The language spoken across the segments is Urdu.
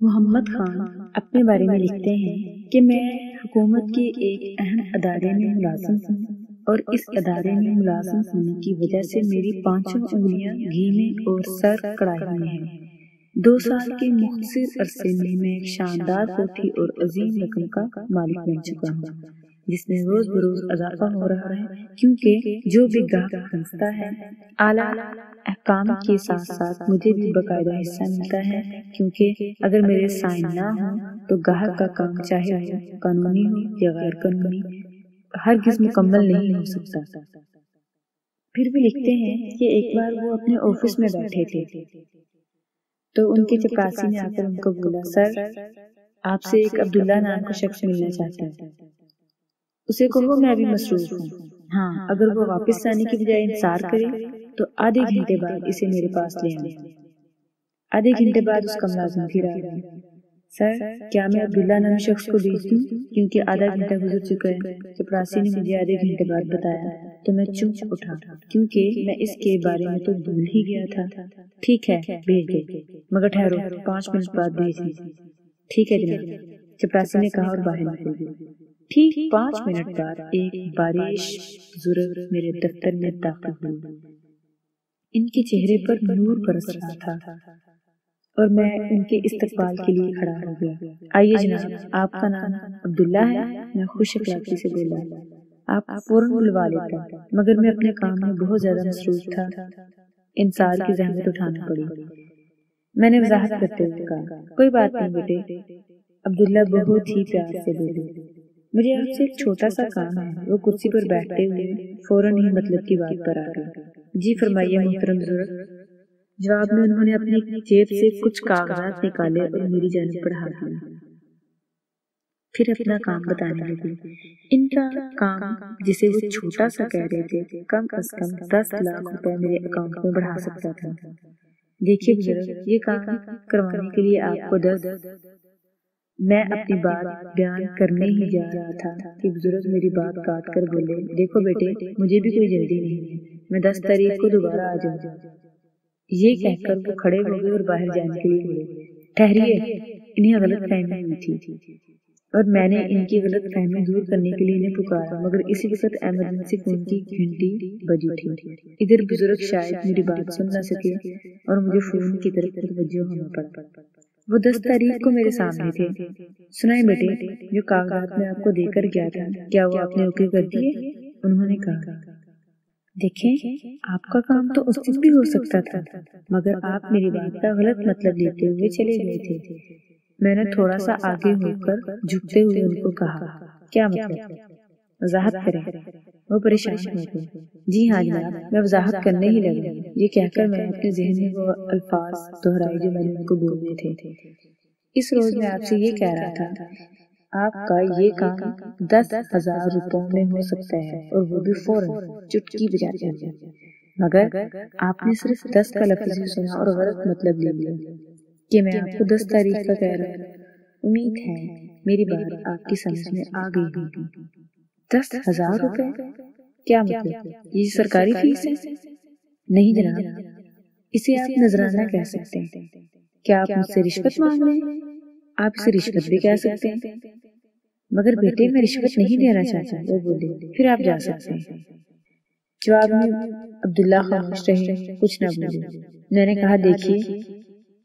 محمد خان اپنے بارے میں لکھتے ہیں کہ میں حکومت کے ایک اہم ادارے میں ملازم ہوں اور اس ادارے میں ملازم ہونے کی وجہ سے میری پانچوں انگلیاں گھی میں اور سر کڑاہی میں ہیں۔ 2 سال کے مختصر عرصے میں ایک شاندار کوٹھی اور عظیم رقم کا مالک بن چکا ہوں، جس میں روز بروز اضافہ ہو رہا ہے، کیونکہ جو بھی گاہک خریدتا ہے اعلیٰ احکام کے ساتھ ساتھ مجھے بھی باقاعدہ حصہ ملتا ہے، کیونکہ اگر میرے سائن نہ ہوں تو گاہک کا کام چاہے وہ قانونی ہو یا غیر قانونی ہرگز مکمل نہیں ہو سکتا۔ پھر بھی لکھتے ہیں کہ ایک بار وہ اپنے آفس میں بیٹھے تھے تو ان کے چپراسی نے آ کر ان کو بولا، سر آپ سے ایک عبداللہ نام کا شخص ملنا چاہتا ہے، اسے کہو میں ابھی مصروف ہوں، ہاں اگر وہ واپس آنے کی بجائے انتظار کرے تو آدھے گھنٹے بعد اسے میرے پاس لے آئیں۔ آدھے گھنٹے بعد اس کا ملازم پھر آ گیا، سر کیا میں عبداللہ نامی شخص کو بھیج دوں کیونکہ آدھا گھنٹہ گزر چکا ہے؟ چپراسی نے مجھے آدھے گھنٹے بعد بتایا تو میں چونک اٹھا کیونکہ میں اس کے بارے میں تو بھول ہی گیا تھا۔ ٹھیک ہے بھیج دو، مگر ٹھہرو 5 منٹ بعد بھیج دیں۔ ٹھیک ہے جناب، چپراسی نے کہا اور باہر نکل گیا۔ ٹھیک 5 منٹ بعد ایک بارش بزرگ میرے دفتر میں داخل ہوئی۔ ان کے چہرے پر نور برس رہا تھا اور میں ان کے استقبال کے لیے کھڑا ہو گیا۔ آئیے جناب، آپ کا نام عبداللہ ہے؟ میں خوش اخلاقی سے بولا۔ آپ فوراً بلوا لیتا، مگر میں اپنے کام میں بہت زیادہ مصروف تھا، انصار کی زحمت اٹھانا پڑی۔ میں نے وضاحت کرتے ہوئے کہا، کوئی بات نہیں بیٹے۔ عبداللہ بہت ہی پیار سے بولے، مجھے آپ سے ایک چھوٹا سا کام ہے۔ وہ کرسی پر بیٹھتے ہوئے فوراً ہی مطلب کی بات پر آ گئے۔ جی فرمائیے محترم بزرگ۔ جواب میں انہوں نے اپنی جیب سے کچھ کاغذات نکالے اور میری جانب بڑھا دیا، پھر اپنا کام بتانے لگے۔ ان کا کام، جسے وہ چھوٹا سا کہہ رہے تھے، کم از کم 10 لاکھ روپے میرے اکاؤنٹ میں بڑھا سکتا تھا۔ دیکھیے بزرگ، یہ کام کروانے کے لیے آپ کو 10 میں اپنی بات بیان کرنے ہی جا رہا تھا کہ بزرگ میری بات کاٹ کر بولے، دیکھو بیٹے، مجھے بھی کوئی جلدی نہیں ہے، میں 10 تاریخ کو دوبارہ آ جاؤں گا۔ یہ کہہ کر وہ کھڑے ہو گئے اور باہر جانے کے لیے بولے۔ ٹھہریے، انہیں غلط فہمی ہوئی تھی اور میں نے ان کی غلط فہمی دور کرنے کے لیے انہیں پکارا، مگر اسی وقت ایمرجنسی فون کی گھنٹی بجی تھی۔ ادھر بزرگ شاید میری بات سن نہ سکے اور مجھے فون کی طرف متوجہ ہونا پڑا۔ وہ 10 تاریخ کو میرے سامنے تھے۔ سنائیں بیٹے، جو کاغذات میں آپ کو دے کر گیا تھا، کیا وہ آپ نے اوکے کر دیے؟ انہوں نے کہا، دیکھیں آپ کا کام تو اس دن بھی ہو سکتا تھا، مگر آپ میری بات کا غلط مطلب لیتے ہوئے چلے گئے تھے۔ میں نے تھوڑا سا آگے ہو کر جھکتے ہوئے ان کو کہا، کیا مطلب؟ وضاحت کریں۔ وہ پریشان ہو گئے۔ جی ہاں جناب، میں وضاحت کرنے ہی لگا۔ یہ کہہ کر میں اپنے ذہن میں وہ الفاظ دہرائے جو میں نے ان کو بولنے تھے۔ اس روز میں آپ سے یہ کہہ رہا تھا، آپ کا یہ کام 10,000 روپوں میں ہو سکتا ہے اور وہ بھی فوراً، چٹکی بجاتے ہوئے، مگر آپ نے صرف 10 کا لفظ ہی سنا اور غلط مطلب لے لیا کہ میں آپ کو 10 تاریخ کا کہہ رہا ہوں۔ امید ہے میری بات آپ کی سمجھ میں آ گئی ہوگی۔ 10,000 روپے؟ کیا مطلب؟ یہ سرکاری فیس ہے؟ نہیں جناب، اسے آپ نذرانہ کہہ سکتے ہیں۔ کیا آپ مجھ سے رشوت مانگ رہے ہیں؟ آپ اسے رشوت بھی کہہ سکتے ہیں، مگر بیٹے میں رشوت نہیں دینا چاہتا، وہ بولے۔ پھر آپ جا سکتے ہیں۔ جواب میں عبداللہ خاموش رہے، کچھ نہ بولے۔ میں نے کہا، دیکھیے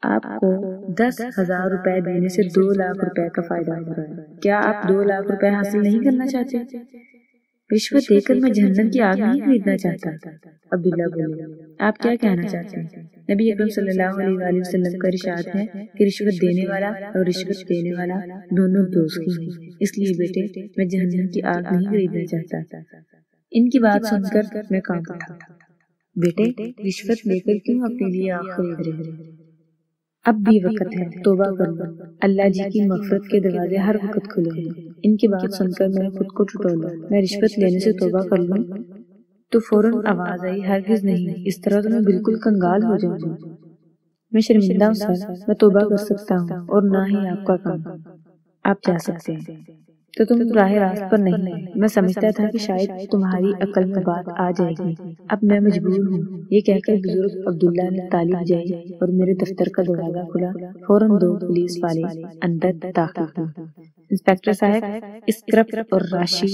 آپ کو 10,000 روپے دینے سے 2 لاکھ روپے کا فائدہ ہو رہا ہے، کیا آپ 2 لاکھ روپے حاصل نہیں کرنا چاہتے؟ رشوت دے کر میں جہنم کی آگ نہیں خریدنا چاہتا۔ عبداللہ بولے، آپ کیا کہنا چاہتے ہیں؟ نبی اکرم صلی اللہ علیہ وآلہ وسلم کا ارشاد ہے کہ رشوت دینے والا اور رشوت دینے والا دونوں دوست ہیں، اس لیے بیٹے میں جہنم کی آگ نہیں خریدنا چاہتا۔ ان کی بات سن کر میں کانپ اٹھا۔ بیٹے رشوت لے کر کیوں اپنے لیے آگ خرید رہے ہیں؟ اب بھی وقت ہے، توبہ کر لو، اللہ جی کی مغفرت کے دروازے ہر وقت کھلے ہیں۔ ان کی بات سن کر میں نے خود کو ٹٹولا، میں رشوت لینے سے توبہ کر لوں؟ تو فوراً آواز آئی، ہرگز نہیں، اس طرح تو میں بالکل کنگال ہو جاؤں گا۔ میں شرمندہ ہوں سر، میں توبہ کر سکتا ہوں اور نہ ہی آپ کا کام، آپ جا سکتے ہیں۔ تو تم راہ راست پر نہیں ہے۔ میں سمجھتا تھا کہ شاید تمہاری عقل میں بات آ جائے گی۔ اب میں مجبور ہوں۔ یہ کہہ کر بزرگ عبداللہ نے تالی بجائی اور میرے دفتر کا دروازہ کھلا۔ فوراً 2 پولیس والے اندر داخل ہوئے۔ انسپکٹر صاحب، اس کرپٹ اور راشی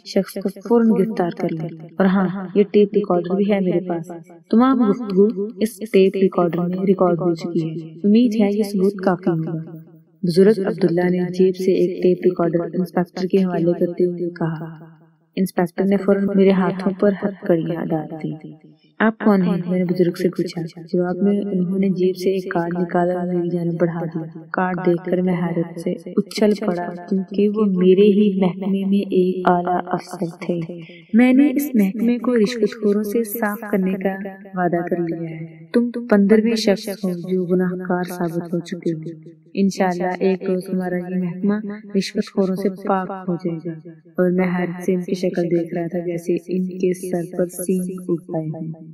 شخص کو فوراً گرفتار کر لیں، اور ہاں، یہ ٹیپ ریکارڈر بھی ہے میرے پاس۔ تمام گفتگو اس ٹیپ ریکارڈر میں ریکارڈ ہو چکی ہے۔ امید ہے یہ ثبوت کافی ہوگا۔ بزرگ عبداللہ نے جیب سے ایک ٹیپ ریکارڈر انسپکٹر کے حوالے کرتے ہوئے کہا۔ انسپکٹر نے فوراً میرے ہاتھوں پر ہتھکڑیاں ڈال دیں۔ آپ کون ہیں؟ میں نے بزرگ سے پوچھا۔ جواب میں انہوں نے جیب سے ایک کارڈ نکالا اور میری جانب بڑھا دیا۔ کارڈ دیکھ کر میں حیرت سے اچھل پڑا، کیونکہ وہ میرے ہی محکمے میں ایک اعلیٰ افسر تھے۔ میں نے اس محکمے کو رشوت خوروں سے صاف کرنے کا وعدہ کر لیا ہے۔ تم 15ویں شخص ہو جو گناہ گار ثابت ہو چکے ہو۔ انشاءاللہ ایک روز ہمارا یہ محکمہ رشوت خوروں سے پاک ہو جائے گا۔ اور میں حیرت سے ان کی شکل دیکھ رہا تھا، جیسے ان کے سر پر سینگ اٹھ آئے ہیں۔